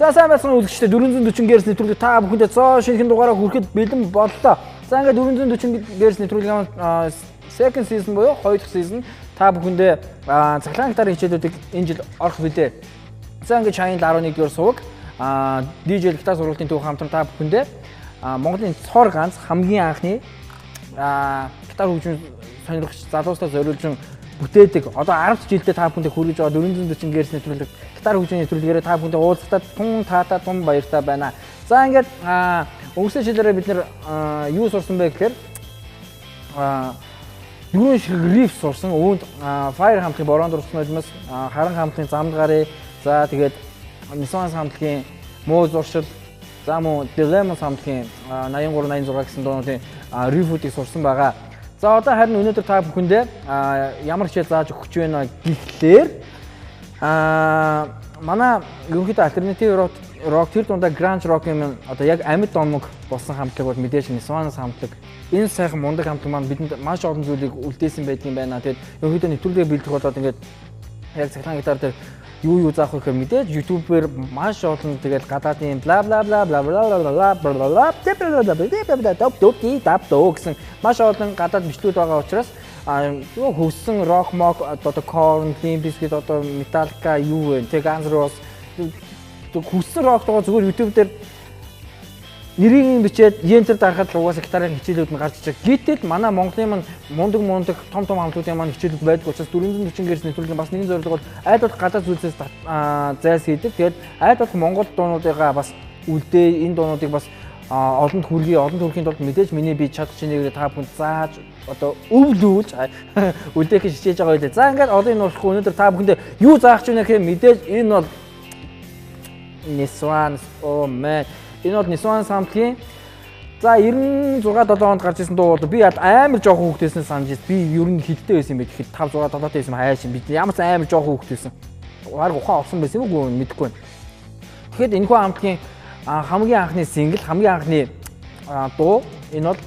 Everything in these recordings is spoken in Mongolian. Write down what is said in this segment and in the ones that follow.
За сайн байцгаана үзэгчдээ 440 Гц нэвтрүүлэг та бүхэндээ цоо шинэхэн дугаараа хүрэхэд бэлэн боллоо. За ингээд 440 Гц нэвтрүүлгийн second season буюу 2 дахь season та бүхэндээ цахилгаан гитарын хичээлүүдийг энэ жил орох билээ. За ингээд Channel 11 дугаар суваг DJ гитар сургуулийн төв хамтран та бүхэндээ Монголын цор ганц хамгийн анхны гитар хөгжим сонирхогч залуустай зориулж бүтээдэг. Одоо 10 жилдээ та бүхэндээ хүргэж байгаа 440 Гц нэвтрүүлэг гитар хөгжмийн нэвтрүүлгээрээ та бүхэндээ уулзалтад тун таата тун баяртай байна. За ингээд өнгөрсөн жилээрээ бид нэр юу сурсан бэ гэхээр дөрвөн ширхэг риф сурсан. Үүнд Fire хамтлагийн борон дурсан нулимс, Харан хамтлагийн замд гарыг, за тэгээд Nissan хамтлагийн муу зуршил, за мөн Dilemma хамтлагийн 83 86 гэсэн дуунуудын рифүүдийг сурсан байгаа. За одоо харин өнөөдөр та бүхэндээ ямар хичээл зааж өгч байна гэхлээр манай ерөнхийдөө альтернатив рок тэр дундаа гранж рок юм одоо яг амьд доног болсон хамтлаг бол мэдээж Nissan хамтлаг. Энэ сайхан мундаг хамтлаг маань бидэнд маш олон зүйлийг үлдээсэн байдгийн байна. Тэгээд ерөнхийдөө нэвтрүүлгээ бэлдэх болоод ингээд яг цахилгаан гитар дээр юу заах вэ гэхээр мэдээж YouTube-ээр маш олон тэгээд гадаадын бла бла бла бла бла бла гэсэн маш олон гадаад бичлүүд байгаа учраас юу хөвсөн рок мок одоо Korn, Limp Bizkit одоо Metallica юу вэ? Тэг Guns N' Roses хүссэн рок того зүгээр YouTube дээр нэрийг бичээд ентер дарахад угаасаа гитарын хичээлүүд нь гарч ичээ. Гэтэл манай Монголын мундаг том хамтуудын маань хичээлүүд байдаг учраас 440 Гц нэвтрүүлгийн бас нэгэн зорилго бол аль болох гадаад зүйлсээс зайлс хийдэг. Тэгээд аль болох Монгол дуунуудыгаа бас үлдээ энэ дуунуудыг бас олонд хүрэхийн тулд мэдээж миний би чад чинээгээр та бүхэнд зааж одоо өвлүүлж үлдээх гэж хичээж байгаа байлээ. За ингээд одоо энэ болохгүй өнөөдөр та бүхэндээ юу заах гэж байна гэхээр мэдээж энэ бол Nissan энэ бол Nissan хамтлагийн за 96 7 онд гарч ирсэн дуу бол би амар жоохон хүүхдээсэн санаж би ер нь хиттэй байсан юм бэ гэхэд 5 6 7 байсан хайш бид ямар ч амар жоохон хүүхдээсэн. Баг ухаан олсон байсан юм уу мэдэхгүй байна. Тэгэхэд энэхүү хамтлагийн хамгийн анхны сингл хамгийн анхны дуу энэ бол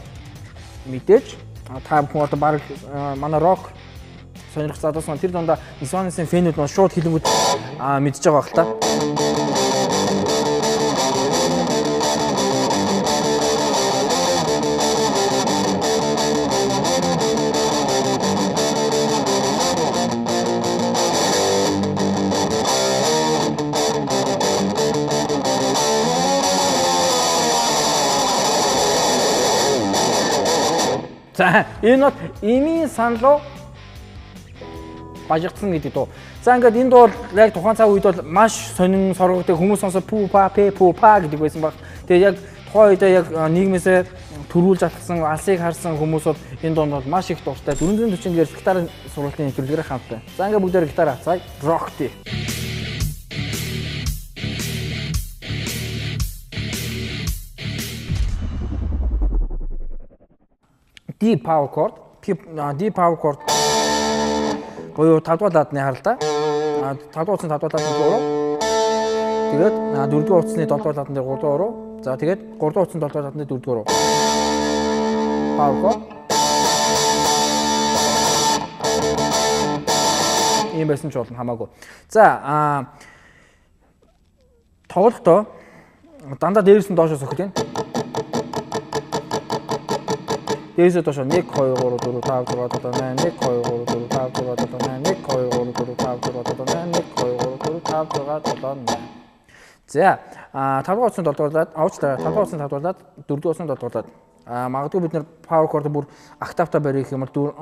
мэдээж та бүхэн одоо баг манай рок сонирхох залуус маань тэр дундаа Nissan-ын фэнүүд маань шууд хэлэнгүүд мэдж байгаа байх та. За энэ бол имийн саналуу бажигдсан гэдэг дуу. За ингээд энэ дуу яг тухайн цаг үед бол маш сонин соргодог хүмүүс сонсоод пу па гэдэг байсан баг. Тэгээ яг тухайн үед яг нийгмээсээ төрүүлж алхсан алсыг харсан хүмүүс бол энэ дуунд бол маш их дуртай 440 Гц гитарын сургуулийн нэвтрүүлгээр хамттай. За ингээд бүгдээр гитар хацгаая. Rock-тэй. D power chord буюу 5 дугаар ладны харалтай. 5 дугаар утасны 5 дугаар ладны уруу. Тэгээд 4 дугаар утасны 7 дугаар ладны 3 дугаар уруу. За тэгээд 3 дугаар утасны 7 дугаар ладны 4 дугаар уруу. Power chord. Ийм байсан ч болно хамаагүй. За тоглохдоо дандаа дээрээс нь доошоо сохид байна. Дээрээс доош 1 2 3 4 5 6 7 8 1 2 3 4 5 6 7 8 1 2 3 4 5 6 7 8 1 2 3 4 5 6 7 8. За 5 дугаар утасны 7 дугаар лад авчлаа 5 дугаар утасны 5 дугаар лад 4 дугаар утасны 7 дугаар лад магадгүй бид нэр power chord бүр октавта барих юм бол 3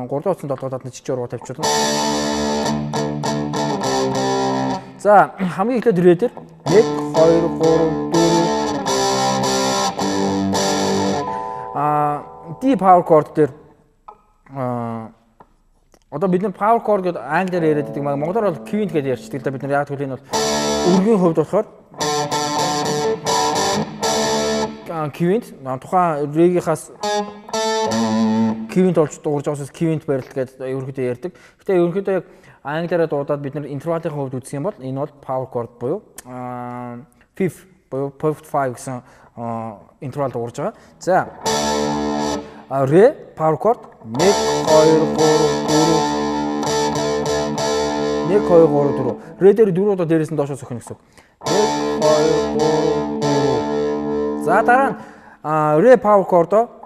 дугаар утасны 7 дугаар ладны жижиг уруу тавьчихлаа. За хамгийн эхлээд ирээд 1 2 3 4 D power chord дээр одоо бид нар power chord гэдэг англиар яриад байдаг. Монголоор бол quint гэж ярьчихдаг л да бид нар яг тэгвэл энэ бол өргөний хувьд болохоор quint тухайн регийнхаас quint болж дуурж байгаас quint барилт гэдэг ерөнхийдөө ярьдаг. Гэтэ ерөнхийдөө яг англиараа дуудаад бид нар интервалын хувьд үзэх юм бол энэ бол power chord буюу fifth буюу 5 гэсэн интервал дуурж байгаа. За Re power chord 1 2 3 4 1 2 3 4. Ре дээр 4 удаа дээрээс нь доошоо сохино гэсэн. 1 2 3 4. За дараа нь ре power chord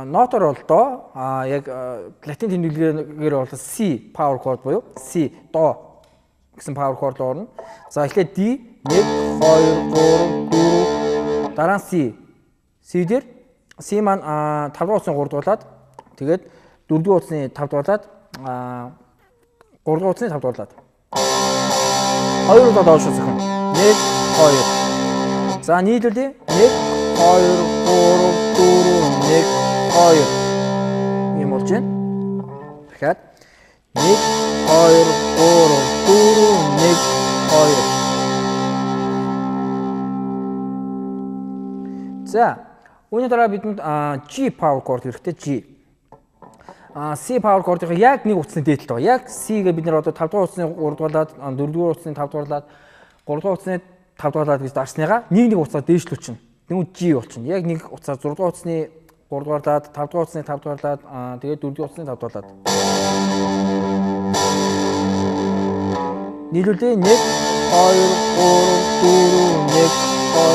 нотор бол до яг латин тэмдэглэгээр бол C power chord буюу C до гэсэн power chord орно. За эхлээд D 1 2 3 4 дараа нь C дээр C маань 5 дугаар утасны 3 дугуулад тэгээд 4 дугаар утасны 5 дугуулад 3 дугаар утасны 5 дугуулад 2 удаа доош сохино. 1 2. За нийлүүлээ 1 2 3 4 1 2 юм болж байна. Дахиад 1 2 3 4 1 2. За үүний дараа бидэнд G power chord хэрэгтэй. G. C power chord-ыг яг нэг утасны дээдлэлт байгаа. Яг C-гээ бид нэр одоо 5 дугаар утасны 3 дугуулад 4 дугаар утасны 5 дугуулад 3 дугаар утасны 5 дугуулад гэж дарсныгаа нэг утасаар дээшлүүлчихнэ. Тэгвэл G болчихно. Яг нэг утасаар 6 дугаар утасны 3 дугаарлаад 5 дугаар утасны 5 дугаарлаад тэгээд 4 дугаар утасны 5 дугаарлаад. нийлүүлээ 1 2 3 4 1 2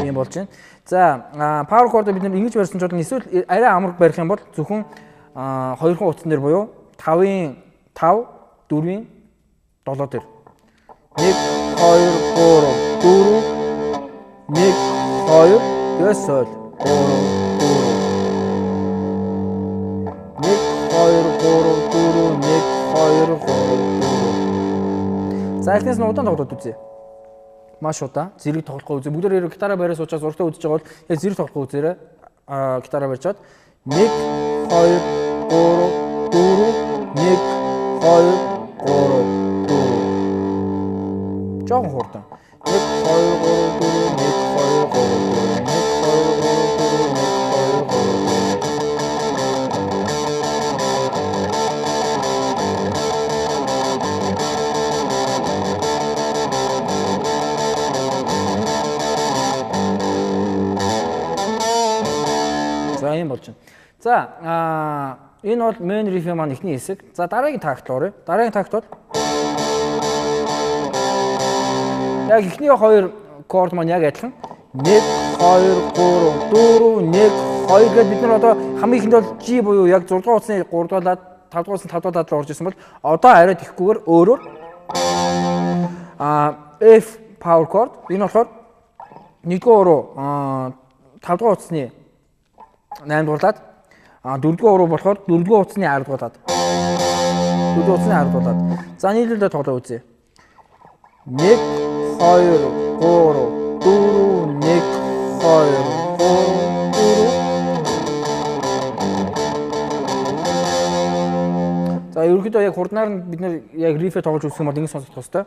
3 болж байна. За power chord бид ингэж барьсан ч бол эсвэл арай амарг барих юм бол зөвхөн 2хан утсан дээр буюу 5-ын 5, 4-ийн 7 дээр 1 2 3 4 1 2 тэгээс сойл 1 2 3 4 1 2 3 За эхнээс нь удаан тоглоод үзье. Маш удаа зэрэг тоглохгүй үзье. Бүгдээр хэрэг гитараа бариас уучаад зургтаа үзэж байгаа бол яг зэрэг тоглохгүй үзээрэй. Гитараа барьчаад 1 2 3 4 1 2 3 4 Жохон хурдан. 1 2 3 4 1 За юм болж байна. За энэ бол main riff маань эхний хэсэг. За дараагийн такт оръё. Дараагийн такт бол яг эхний хоёр chord маань яг адилхан. 1 2 3 4 1 2 гэдэг бид нар одоо хамгийн ихэнд бол G буюу яг 6 дугаар утасны 3 дугаарлаад 5 дугаар утасны 5 дугаарлаад орж исэн бол одоо арай тэхгүйгээр өөрөөр F power chord энэ болохоор 1 дугаар 5 дугаар утасны 8 дугаарлаад 4 дугаар уруу болохоор 4 дугаар утасны 10 дугаарлаад 4 дугаар утасны 10 дугаарлаад за нийлүүлээд тоглоо үзье. 1 2 3 4 1 2 3 4 За ерөнхийдөө яг хурднаар нь бид нэр яг рифээ тоглож үзэх юм бол ингэ сонсох хэрэгтэй.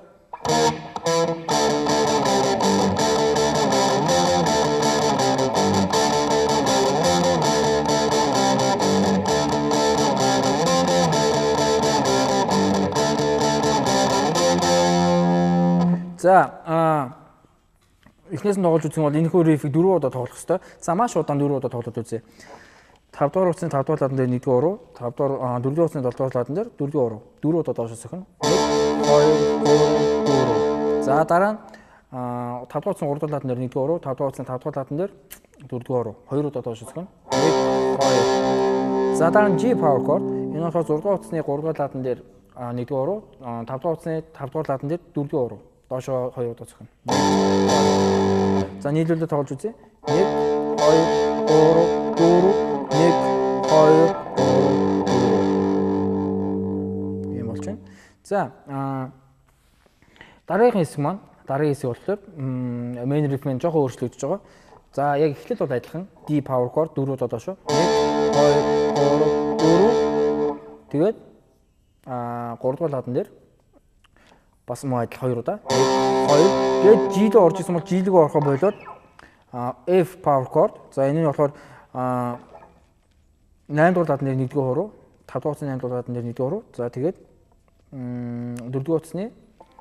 За эхнээс нь тоглож үзэх юм бол энэхүү рифийг 4 удаа тоглох хэрэгтэй. За маш удаан 4 удаа тоглоод үзье. 5 дугаар утасны 5 дугаар ладан дээр 1 дугаар уруу, 5 дугаар 4 дугаар утасны 7 дугаар ладан дээр 4 дугаар уруу. 4 удаа доош сохино. 1 2 3 4. За дараа нь 5 дугаар утасны 3 дугаар ладан дээр 1 дугаар уруу, 5 дугаар утасны 5 дугаар ладан дээр 4 дугаар уруу. 2 удаа доош сохино. 1 2. За дараа нь G power chord. Энэ болохоор 6 дугаар утасны 3 дугаар ладан дээр 1 дугаар уруу, 5 дугаар утасны 5 дугаар ладан дээр 4 дугаар уруу. Доошоо 2 удаа сохино. За нийлүүлээд тоглож үзье. 1 2 3 4 1 2 3 юм болж байна. За дараагийн хэсэг маань дараагийн хэсэг болохоор main riff маань жоохон өөрчлөгдөж байгаа. За яг эхлэл бол адилхан D power chord 4 удаа доошоо 1 2 3 4 тэгээд 3 дугаар ладан дээр бас муу адил 2 удаа 1 2 тэгээд G дэ орж исэн бол G лэг орохоо болоод F power chord. За энэ нь болохоор 8 дугаар ладан дээр 1 дугаар хуруу, 5 дугаар утасны 8 дугаар ладан дээр 1 дугаар хуруу. За тэгээд 4 дугаар утасны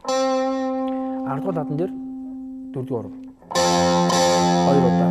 10 дугаар ладан дээр 4 дугаар хуруу. 2 удаа.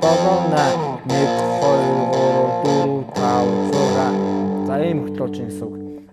7 8 1 2 3 4 5 6. За ийм хөтлөөч гэсэн үг.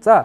За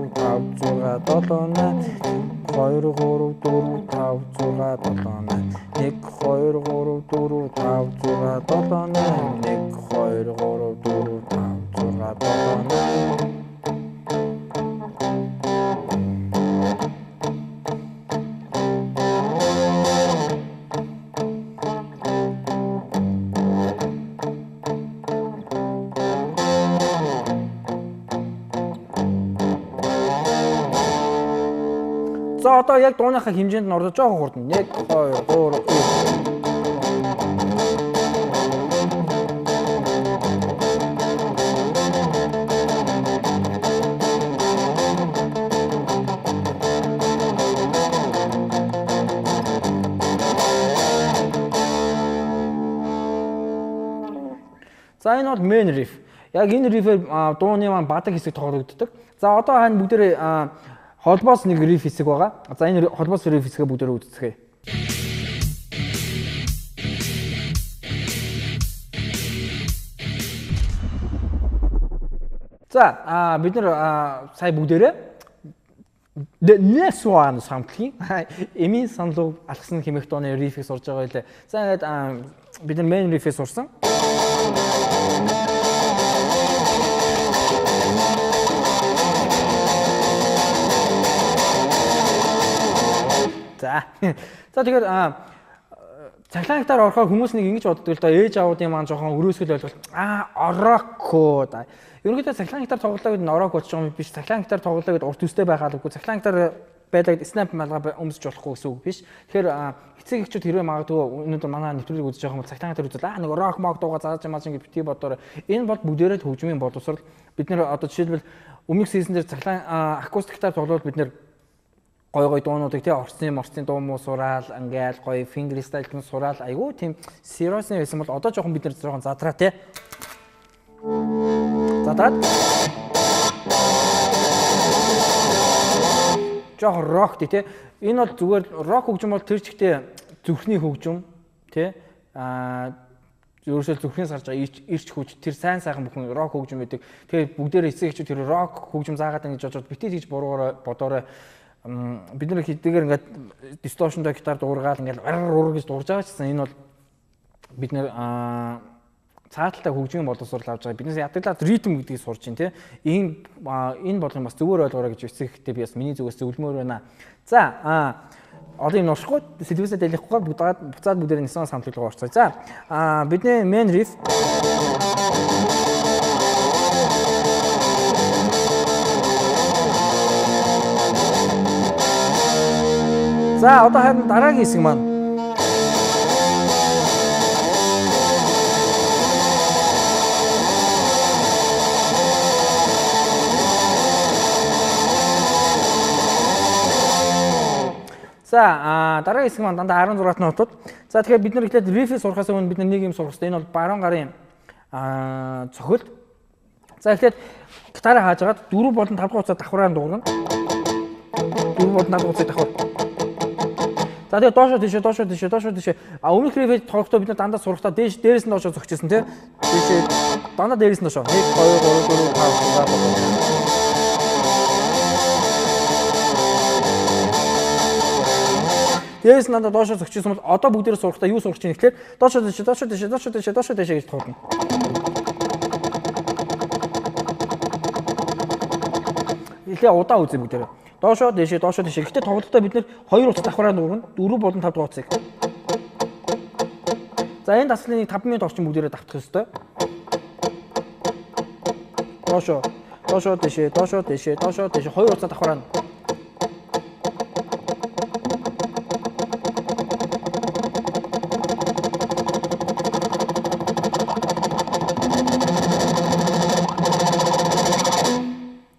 За одоо яг дууныхаа хэмжээнд нь орж жоохон хурдан. 1 2 3 За энэ бол main riff. Яг энэ riff-ээр дууны маань бадаг хэсэг тоглогддог. За одоо хань бүгдээ холбоос нэг riff хэсэг байгаа. За энэ холбоос riff хэсгээ бүгдээ үздэцгээе. За бид нар сая бүгдээрээ Нэсван самтгийн эмийн саналуу алгасан хэмээх дууны riff-ийг сурж байгаа байлаа. За ингээд бид нар main riff-ийг сурсан. За тэгэхээр цахилгаан гитар орохоор хүмүүс нэг ингэж боддог л доо ээж аавуудын маань жоохон өрөөсгөл ойлголт орокко да. Ерөнхийдөө цахилгаан гитар тоглолоо гэдэг нь орок болж байгаа юм биш. Цахилгаан гитар тоглолоо гэдэг урт үстэй байгаад үгүй. Цахилгаан гитар байдаг снап малгай өмсөж болохгүй гэсэн үг биш. Тэгэхээр эцэг эхчүүд хэрвээ магадгүй өнөөдөр манай нэвтрүүлгийг үзэж байгаа хүмүүс цахилгаан гитар үзэл нэг рок мог дуугаа зааж юмаа ингэ бити бодоор энэ бол бүгдээрээ хөгжмийн боловсрал. Бид нэр одоо жишээлбэл өмнөх сизон дээр цахилгаан акустик гитар тоглоод бид нэр гой дуунуудыг тий орцын дуу муу сураал ингээл гой фингер стайлтэн сураал айгуу тийм сериосны байсан бол одоо жоохон бид нар жоохон задраа тий задраад жоохон рок тий энэ бол зүгээр рок хөгжим бол тэр чигтээ зүрхний хөгжим тий ерөөсөө зүрхнээс гарч байгаа ирч хүч тэр сайн сайхан бүхэн рок хөгжим байдаг. Тэгээ бүгдээр эцэг эхчүүд тэр рок хөгжим заагаад ингэж бодож битээ гэж буруугаар бодоорой. Бид нар хэдийгээр ингээд дисторшнтой гитар дуургаал ингээд урр гэж дуурж байгаа ч гэсэн энэ бол бид нар цааталтай хөгжмийн боловсрол авч байгаа. Биднээс ядглаад ритм гэдгийг сурч байна тий. Энэ бодлого бас зөвөр ойлгоорой гэж эцэгтэй би бас миний зүгээс зөвлөмөр байна. За одоо юм нуршихгүй сэлвэсээ дэлгэхгүй буцаад бүгдээр нисэн самтлал руу орцгоё. За бидний main riff За одоо харин дараагийн хэсэг маань. За дараагийн хэсэг маань дандаа 16 нотууд. За тэгэхээр бид нар ихлээр riff-ийг сурахаас өмнө бид нар нэг юм сурах хэрэгтэй. Энэ бол баруун гарын цохилт. За ихлээр гитараа хааж агаад 4 болон 5 хугацаа давхраар дуурна. 4 болон 5 хугацаа давхар. За тэгээ доошоо тийшээ. Өмнөх riff-ийг тоглохдоо бид нар дандаа сурахтаа дээрээс нь доошоо зогчихсон тий. Тийшээ дандаа дээрээс нь доошоо. 1 2 3 4 5 6 Дээрээс нь дандаа доошоо зогчихсон бол одоо бүгдээрээ сурахтаа юу сурах чинь гэхээр доошоо тийшээ гэж тоглоно. Илээ удаан үзье бүгдээрээ. Доошоо тийшээ. Гэхдээ тоглолтоо бид нэр 2 хугацаа давхраар дуурна. 4 болон 5 хугацааг. За энэ даслыг 5 минут орчим бүгдээрээ давтах ёстой. Доошоо тийшээ. 2 хугацаа давхраар.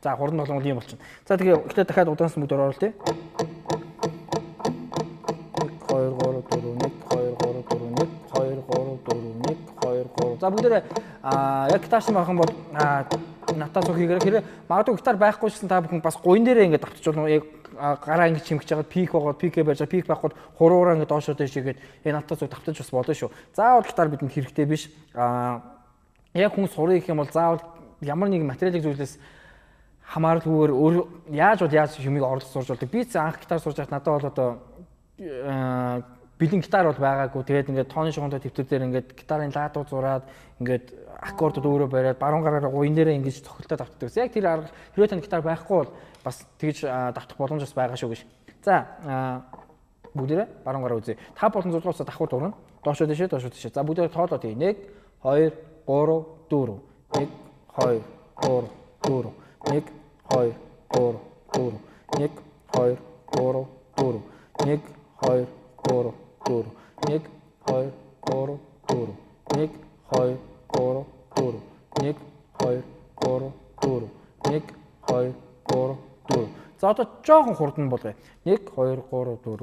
За хурдан болгоно юм болчихно. За тэгээ ихтэй дахиад удаанс мөдөр оруулаа тий. 1 2 3 4 1 2 3 4 1 2 3 4 1 2 3 За бүгдээрээ яг гитар шиг байх юм бол натаа цог хийгээрэй. Тэгэхээр магадгүй гитар байхгүй ч гэсэн та бүхэн бас гуйн дээрээ ингээд давтчих болно. Яг гараа ингээд чимгэж байгаа пик байгаа, пикээ барьж байгаа, пик байхгүй хуруугаар ингээд доошоо дэш игээд натаа цог давтаж бас болно шүү. Заавал гитар бидэнд хэрэгтэй биш. Яг хүн сурах гэх юм бол заавал ямар нэгэн материалын зүйлээс хамааралгүйгээр өөр яаж юмыг орлож сурж болдог. Би анх гитар сурж байхад надад бол одоо бэлэн гитар бол байгаагүй. Тэгээд ингээд тооны шугамтай төвтөр дээр ингээд гитарын лаадуу зураад ингээд аккордууд өөрөө бариад баруун гараараа гуйн дээрээ ингэж цохилтоо давтдаг. Яг тэр арга хэрвээ тань гитар байхгүй бол бас тэгж давтах боломж бас байгаа шүү гэж. За бүгдээрээ баруун гараа үзье. Та болон 6 дугаар давхар дурна. Доошоо дэшээ. За бүгдээрээ тоолоо тий. 1 2 3 4. 1 2 3 4. 1 2 3 4. 1 2 3 4. 1 2 3 4. 1 2 3 4. 1 2 3 4. 1 2 3 4. 1 2 3 4. За одоо жоохон хурдан болгоё. 1 2 3 4. 1 2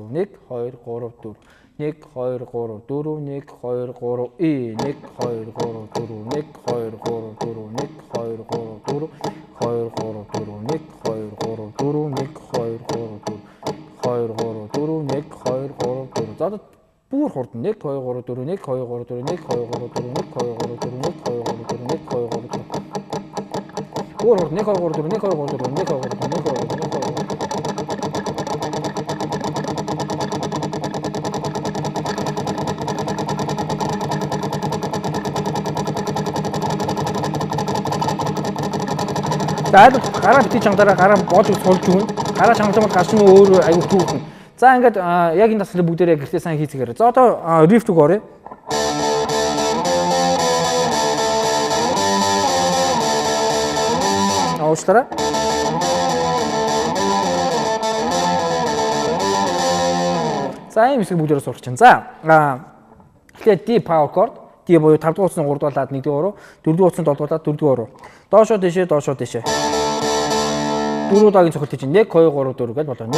3 4. 1 2 3 4. 1 2 3 1 2 3 4. 1 2 3 4. 1 2 3 4. 2 3 4. 1 2 3 4. 1 2 3 4. 2 3 4. 1 2 3 4. За одоо бүр хурдан 1 2 3 4. 1 2 3 4. 1 2 3 4. 1 2 3 4. 1 2 3 4. 1 2 3 4. Бүр хурдан 1 2 3 4. 1 2 3 4. 1 2 3 4. 1 2 3 4. 1 2 3 4. За гараа битгий чангараа гараа боолыг сулж өгнө. Гараа чангалсан бол гарч нь өөр аюул түүхэн. За ингээд яг энэ тасалыг бүгдээрээ гэртээ сайн хийцгээрэй. За одоо рифт үг орё. Уучлаарай. За ийм хэсэг бүгдээрээ сурах чинь. За тэгэхээр D power chord D буюу 5 дугаар утасны 3 дугаараад 1 дугаар, 4 дугаар утасны 7 дугаараад 4 дугаар. Доошоо дэшээ. 4 удаагийн цохилт чинь 1 2 3 4 гэж болоо. 1 2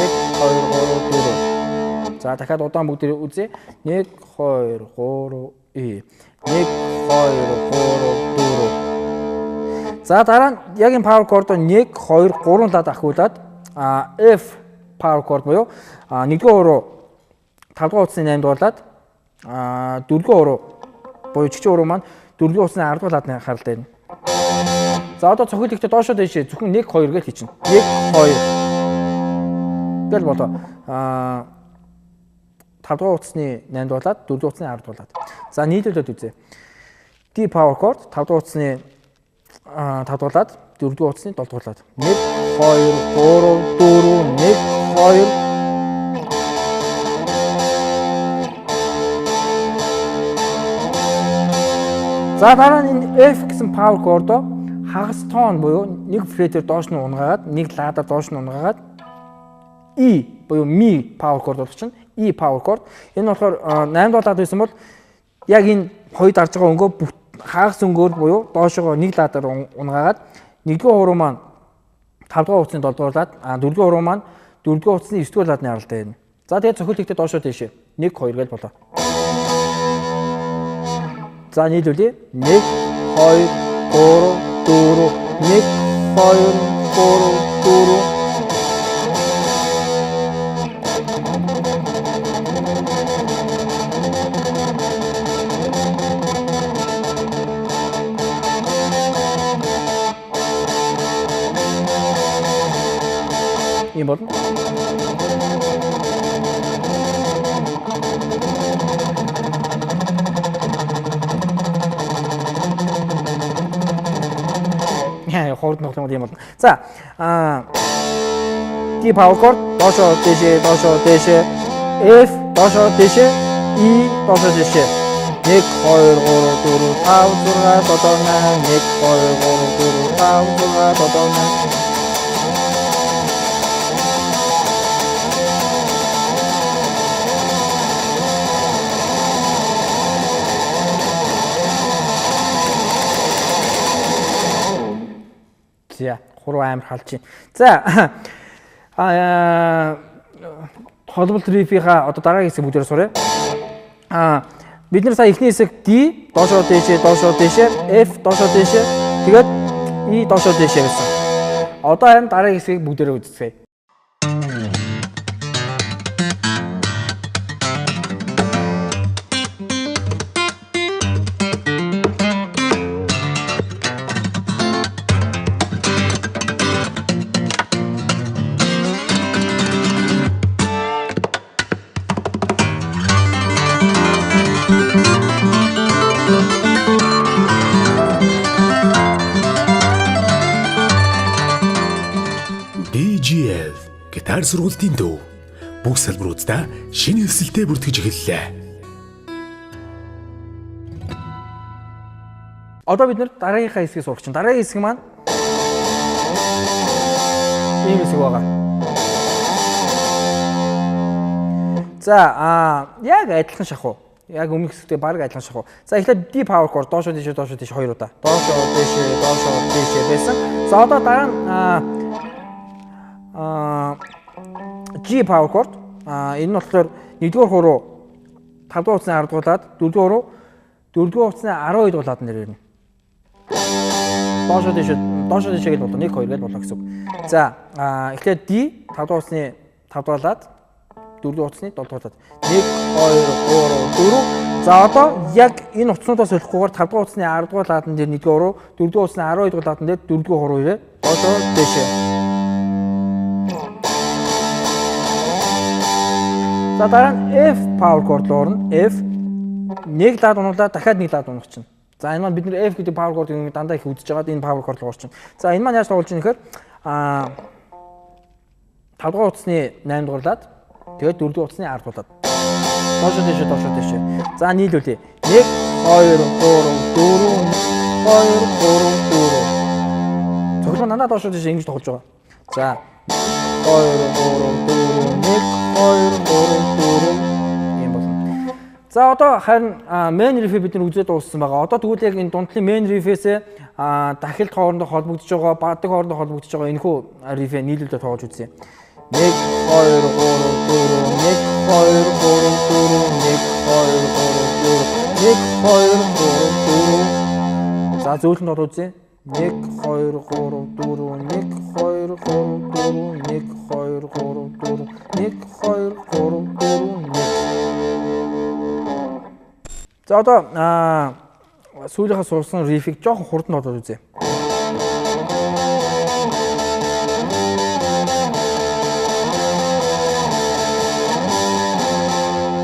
3 4. За дахиад удаан бүгд үзье. 1 2 3 1 2 3 4. За дараа нь яг энэ power chord-о 1 2 3 лад ахиулаад F power chord буюу 1-р уруу 5-р утасны 8 дугаарлаад 4-р уруу буюу жигчэн уруу маань 4-р утасны 10 дугаар лаадны анхаарал дээр. За одоо цохилт ихтэй доошоо дэшээ зөвхөн 1 2 гэж хийчихнэ. 1 2 гэл болоо. 5 дугаар утасны 8 дугаарлаад 4 дугаар утасны 10 дугаарлаад. За нийлүүлээд үзье. D power chord 5 дугаар утасны 5 дугаарлаад 4 дугаар утасны 7 дугаарлаад. 1 2 3 4 1 2 За дараа нь F гэсэн power chord-о хагас тон буюу нэг фретээр доош нь унгаагаад нэг лаадаар доош нь унгаагаад E буюу Mi power chord болчихно. E power chord. Энэ болохоор 8 дугаар лаад байсан бол яг энэ хоёр дарж байгаа өнгөө хагас өнгөөр буюу доошоо нэг лаадаар унгаагаад 1-р уруу маань 5-р утасны 7-р лаад 4-р уруу маань 4-р утасны 9-р лаадны аралтай байна. За тэгээд цохилт ихтэй доошоо дэшээ 1 2 гэж болоо. За нийлүүлээ. 1 2 3 4 1 2 3 4 ийм болно. Хурд нөхлөмд юм болно. За D power chord доошоо дэшээ F доошоо дэшээ E доошоо дэшээ 1 2 3 4 5 6 7 8 1 2 3 4 5 6 7 8 За хуруу амар халж байна. За холболт рифийнхаа одоо дараагийн хэсэг бүгдээр суръя. Бид нар сая эхний хэсэг D доошоо дээшээ, F доошоо дээшээ, тэгээд E доошоо дээшээ гэсэн. Одоо харин дараагийн хэсгийг бүгдээрээ үздэцгээе. DGL гитар сургуулийн төв бүх салбаруудаа шинэ эсэлтэд бүртгэж эхэллээ. Одоо бид нар дараагийнхаа хэсгийг сурах чинь. Дараагийн хэсэг маань ийм хэсэг байгаа. За яг адилхан шахуу. Яг өмнөх хэсэгтэй баг адилхан шахуу. За эхлээд D power chord доошоо дээшээ хоёр удаа. Доошоо дээшээ байсан. За одоо дараа нь G power chord энэ нь болохоор 1-р хуруу 5-р утасны 10 дуулаад 4-р хуруу 4-р утасны 12 дуулаад нэр ирнэ. Доошоо дээшээ гэж болоо 1 2 гэж болоо гэсэн үг. За эхлээд D 5-р утасны 5 дуулаад 4-р утасны 7 дуулаад 1 2 3 4. За одоо яг энэ утаснуудаас солихгүйгээр 5-р утасны 10 дуулаад нэр 1-р хуруу 4-р утасны 12 дуулаад нэр 4-р хуруу ирээ. Доошоо дээшээ. За дараа нь F power chord орно. F нэг даад унуулаад дахиад нэг даад унах чинь. За энэ маань бид нэр F гэдэг power chord юм дандаа их үзэж байгаад энэ power chord руу орчин. За энэ маань яаж тоглож байгаа нөхөр 5 дугаар утасны 8 дугаарлаад тэгээд 4 дугаар утасны 10 дугаарлаад. Доошоо дээшээ. За нийлүүлээ. 1 2 3 4 2 3 4. Цогцол надад доошоо дээшээ ингэж тоглож байгаа. За 2 3 4 юм болно. За одоо харин main riff бид нар үзээд дууссан байгаа. Одоо тэгвэл яг энэ дундлын main riff-ээс дахилт хоорондоо холбогдож байгаа, бадаг хоорондоо холбогдож байгаа энэхүү riff-ийг нийлүүлээд тоглож үзье. 1 2 3 4 1 2 3 4 1 2 3 4 1 2 3 4 1 2 3 4. За зөвлөнд бол үзье. 1 2 3 4 1 2 3 4 1 2 3 4 1 2 3 4 1. За одоо сүүлийнхаа сурсан рифийг жоохон хурдан бодоод үзье.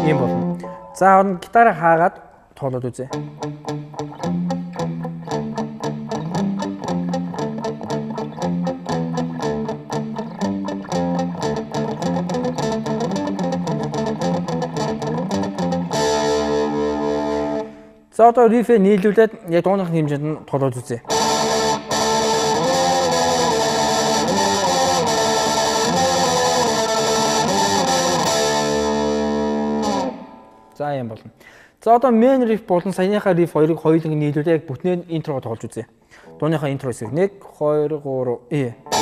Ийм болно. За гитараа хаагаад тоглоод үзье. За одоо рифээ нийлүүлээд яг дууных хэмжээнд нь тоглоод үзье. За юм болно. За одоо main riff болон саяныхаа riff хоёрыг хоёуланг нийлүүлээ яг бүтнээр интрого тоглож үзье. Дууныхаа интро хэсэг 1 2 3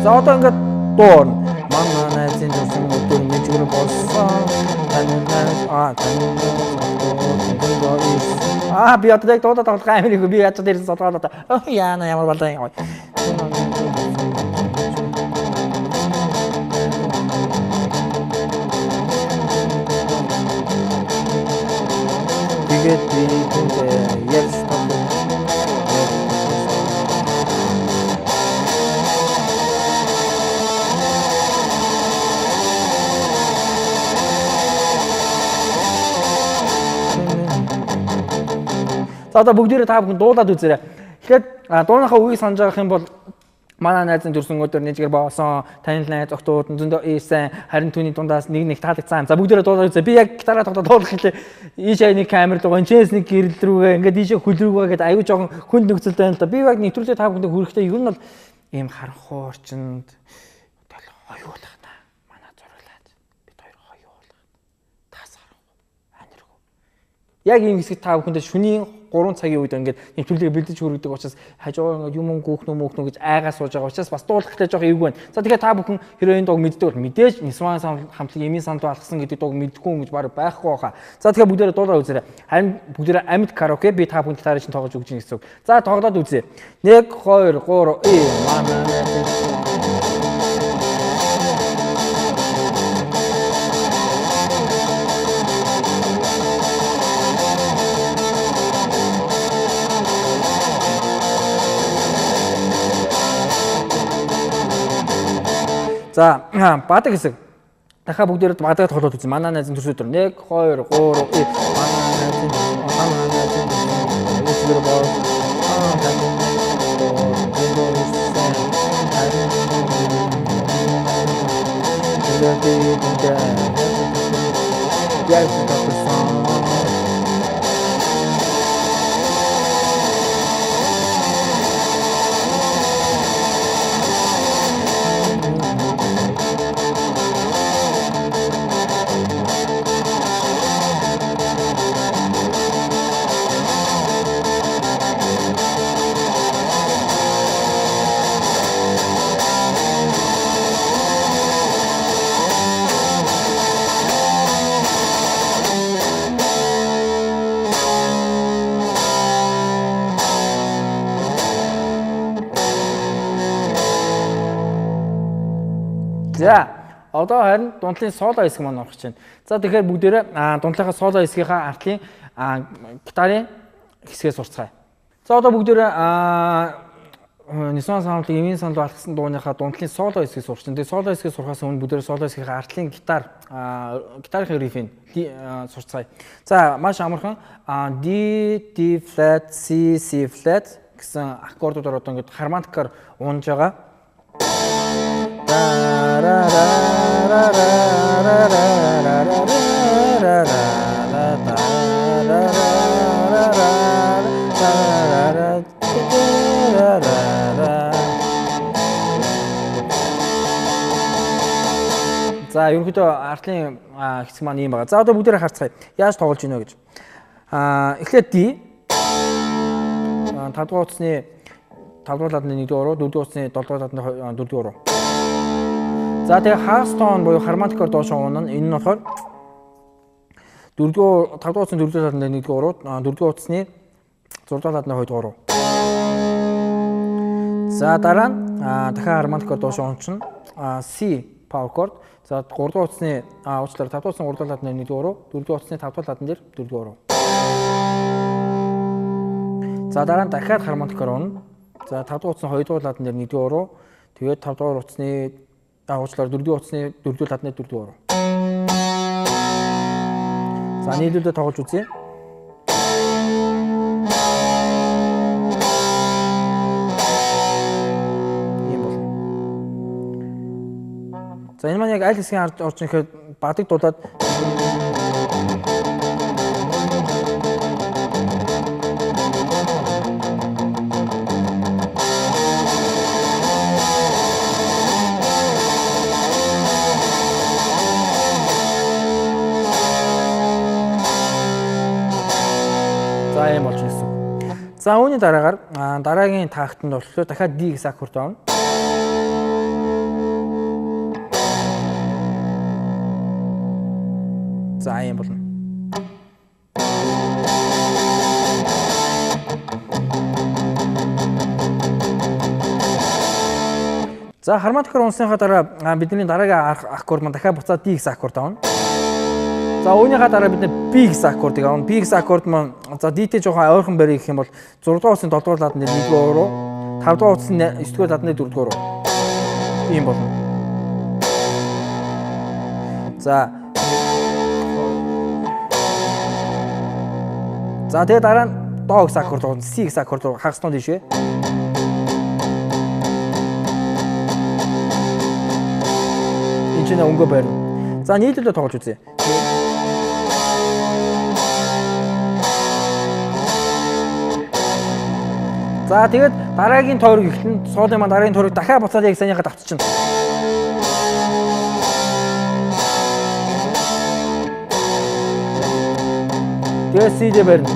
За одоо ингээд дуун манай найзын төсөн өдөр мэжгэр болсон би одоо яг дуудаад тоглох амирыг би яаж дээрээс содгаад одоо яана ямар балаа юм. Тэгээд би яг За одоо бүгдээрээ та бүхэн дуулаад үзээрэй. Тэгэхээр дууныхаа үгийг санаж авах юм бол манай найзын төрсөн өдөр нэжгэр боосон, таны найз октод зөндөө ийсэн, харин түүний дундаас нэг таалагдсан. За бүгдээрээ дуулаад үзье. Би яг гитараа тоглох хэлээ. Ийшээ нэг камер руу, энэс нэг гэрэл рүүгээ, ингээд ийшээ хөл рүүгээ гэдэг аюу жоохон хүнд нөхцөл байна л да. Би яг нэвтрүүлээ та бүхэнд хүрэхдээ ер нь бол ийм харанхуй орчинд хоёулах та. Манай зурлаад бид хоёр хоёулах. Тас харанхуй. Яг ийм хэсэг та бүхэндээ шөнийн 3 цагийн үед ингээд нэвтрүүлгийг бэлдэж хүргэдэг учраас хажуугаар ингээд юм гүөхнө гэж айгаа сууж байгаа учраас бас дуулахтай жоох эвгүй байна. За тэгэхээр та бүхэн хэрэг энэ дуу мэддэг бол мэдээж Нисван хамтлаг Эмийн санд алхсан гэдэг дууг мэддэггүй юм гэж баг байхгүй хаа. За тэгэхээр бүгдээрээ дуулаа үзээрэй. Харин бүгдээрээ амьд караоке би та бүхэнд таарч тоглож өгч гин гэсэн үг. За тоглоод үзье. 1 2 3 За бадаг хэсэг. Дахиад бүгдээрээ бадаг тоглоод үзье. Манай найзын төрсөдөр 1 2 3 За одоо харин дундлын соло хэсэг маань орох чинь. За тэгэхээр бүгдээрээ дундлынхаа соло хэсгийнхаа артлын гитарын хэсгээс сурцгаая. За одоо бүгдээрээ Нисван хамтлаг Эмийн санд алхсан дууныхаа дундлын соло хэсгээс сурч чинь. Тэгээ соло хэсгээс сурахаас өмнө бүгдээрээ соло хэсгийнхаа артлын гитарын рифийг сурцгаая. За маш амархан D flat C flat гэсэн аккордуудаар одоо ингээд хармоникаар уунж байгаа. За ерөнхийдөө артлын хэсэг маань ийм байгаа. За одоо бүгдээрээ харцгаая. Яаж тоглож гинэ гэж. Эхлээд D 5 дугаар утасны 5 дугаар ладны 1 дугаар, 4 дугаар утасны 7 дугаар ладны 4 дугаар. За тэгээ хаас тоон буюу хармоникоор доош уунана. Энэ нь болохоор 5 дугаар утасны 4 дугаар ладны 1 дугаар, 4 дугаар утасны 6 дугаар ладны 2 дугаар. За дараа нь дахиад хармоникоор доош уунчна. C power chord. За 3 дугаар утасны уучлаарай 5 дугаар утасны 3 дугаар ладны 1 дугаар, 4 дугаар утасны 5 дугаар ладны дээр 4 дугаар. За дараа нь дахиад хармоникоор уунна. За 5 дугаар утасны 2 дугаар ладны дээр 1 дугаар. Тэгээд 5 дугаар утасны уучлаарай 4 дугаар утасны 4 дугаар ладны 4 дугаар. За нийлүүлээ тоглож үзье. За энэ маань яг аль хэсгийн орж ирэхэд бадаг дулаад за юм болж ирсэн. За үүний дараагаар дараагийн тактанд болохоор дахиад D гэсэн аккорд авна. За юм болно. За хармоникоор унсныхаа дараа бидний дараагийн аккорд маань дахиад буцаад D гэсэн аккорд авна. За үүнийхаа дараа бид B гэсэн аккордыг авна. B гэсэн аккорд маань за D-тэй жоохон ойрхон барих гэх юм бол 6 дугаар утасны 7 дугаар ладны 1 дугаар, 5 дугаар утасны 9 дугаар ладны 4 дугаар. Ийм болно. За тэгээ дараа нь Do гэсэн аккорд авна. C гэсэн аккорд хагас тон дэшээ. Энэ ч нэ өнгө барь. За нийлүүлээ тоглож үзье. За тэгээд дараагийн тойрог эхлэн суулын маань дараагийн тойрог дахиад буцаад яг санийхаа давтчихна. Тэгээ C дээр барина.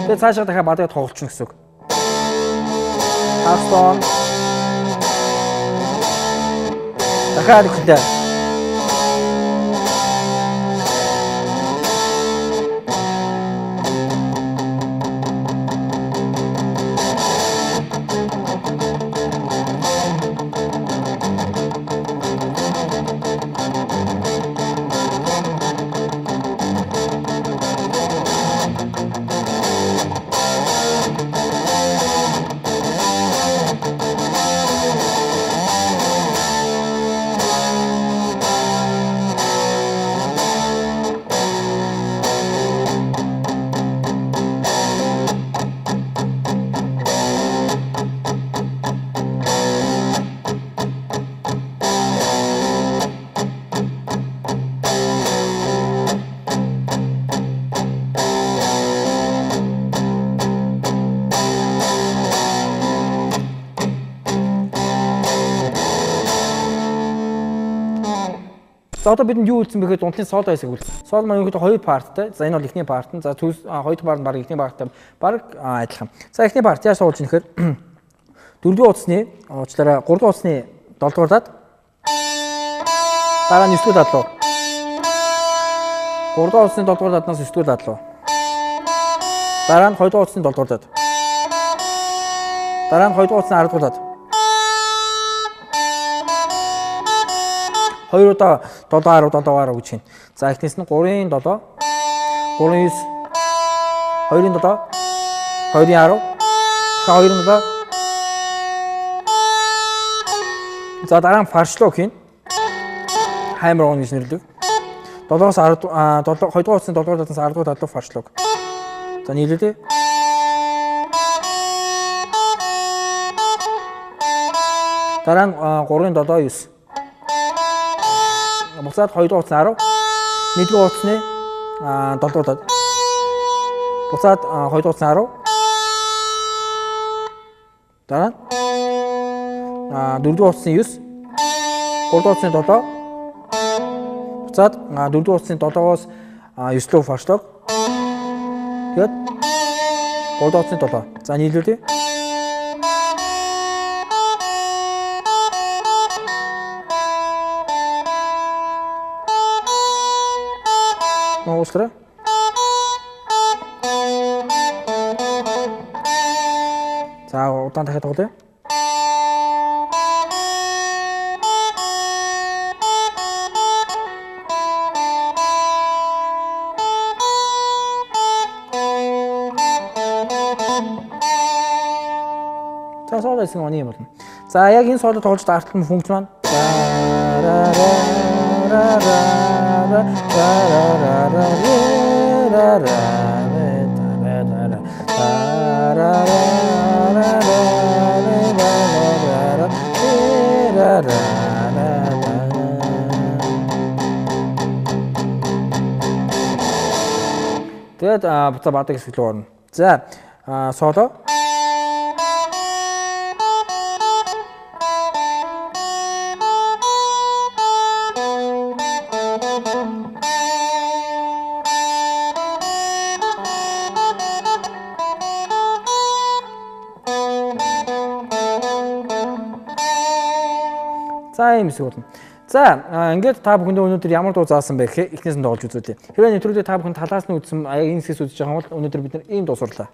Тэгээ цаашаа дахиад бадаг тоглолцно гэсэн үг. Half-tone. Дахиад ихлээ. За одоо бидэнд юу үлдсэн бэхээр дундлын соло хэсэг үлдсэн. Соло маань ерөнхийдөө хоёр парттай. За энэ бол эхний парт нь. За хоёр дахь part нь баг эхний парттай баг адилхан. За эхний парт яаж суулж нэхэр дөрвөн утасны уучлаарай 3 утасны 7 дугаар дад дараа нь 9 дугаар дад руу 3 дугаар утасны 7 дугаар даднаас 9 дугаар дад руу дараа нь 2 дугаар утасны 7 дугаар дад дараа нь 2 дугаар утасны 10 дугаар дад 2 удаа 7 10 7 10 гэж байна. За эхнээс нь 3-ын 7 3-ын 9 2-ын 7 2-ын 10 дахиад 2-ын 7 за дараа нь фаршлог хийн хаймер он гэж нэрлэдэг. 7-оос 10 2 дугаар утасны 7 дугаар даднаас 10 дугаар дад руу фаршлог. За нийлүүлээ. Дараа нь 3-ын 7 9 буцаад 2 дугаар утасны 10 1-р утасны 7 дугаар дад буцаад 2 дугаар утасны 10 дараа 4-р утасны 9 3-р утасны 7 буцаад 4-р утасны 7-оос 9 руу фаршлог тэгээд 3-р утасны 7 за нийлүүлээ. Уучлаарай. За удаан дахиад тоглоё. За соло хэсэг маань юм болно. За яг энэ соло тоглож дартсан функц маань тэгээд буцаа бадаг хэсэг рүү орно. За соло за юм хэсэг болно. За ингээд та бүхэндээ өнөөдөр ямар дуу заасан бэ гэхээр эхнээс нь тоглож үзүүлье. Хэрвээ нэвтрүүлгийг та бүхэн талаас нь үзсэн яг энэ хэсгээс үзэж байгаа бол өнөөдөр бид ийм дуу сурлаа.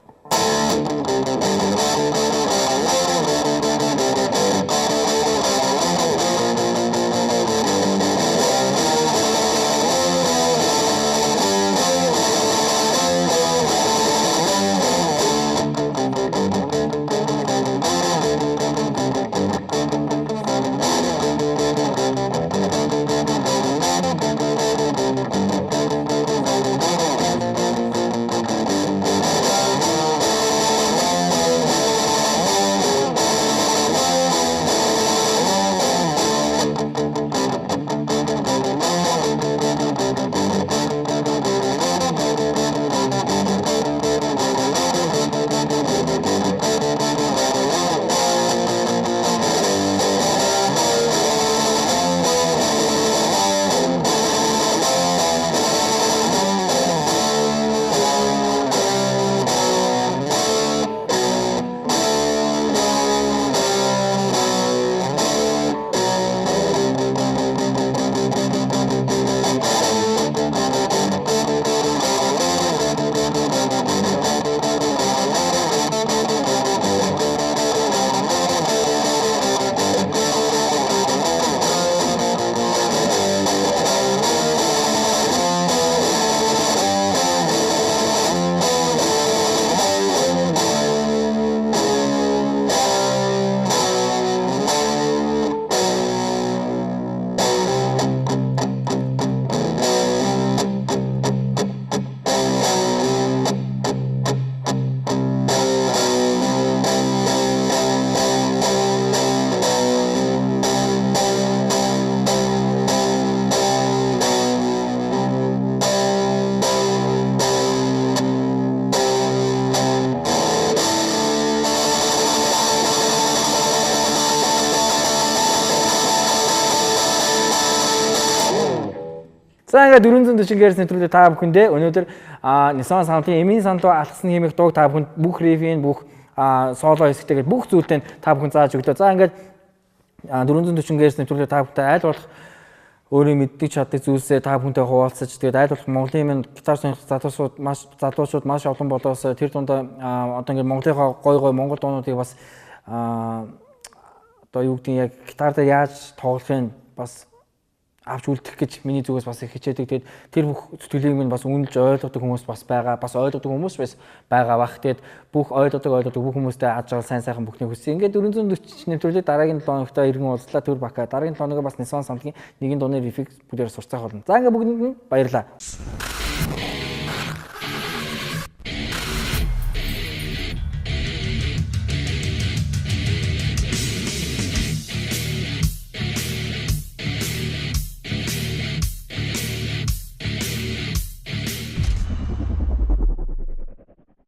За ингээд 440 GHz нэвтрүүлэг та бүхэндээ өнөөдөр Nissan Sound-ийн эмийн сандуу алхсан хэмээх дууг та бүхэнд бүх рифийн бүх соло хэсэгтэйгээр бүх зүйлтэй та бүхэн зааж өглөө. За ингээд 440 GHz нэвтрүүлэг та бүхэнтэй айл болох өөрөө мэддэг чаддаг зүйлсээ та бүхэнтэй хуваалцаж тэгээд айл болох Монголын минь гитар сонирхох залуучууд маш олон болоос тэр дундаа одоо ингээд Монголынхаа гой монгол дуунуудыг бас одоо юу гэдэг нь яг гитар дээр яаж тоглохыг бас авч үлдэх гэж миний зүгээс бас их хичээдэг. Тэгээд тэр бүх зүтгэлийг минь бас үнэлж ойлгодог хүмүүс бас байгаа. Бас ойлгодог хүмүүс бас байгаа бах. Тэгээд бүх ойлгодог бүх хүмүүстэй аж аргал сайн сайхан бүхнийг хүсье. Ингээд 440 нэвтрүүлэг дараагийн 7 хоногт иргэн уулзлаа Төр Бака. Дараагийн 7 хоногоо бас Nissan Sound-ийн нэгэн дууны рифик бүгдээр сурцаах болно. За ингээд бүгдэнд нь баярлалаа.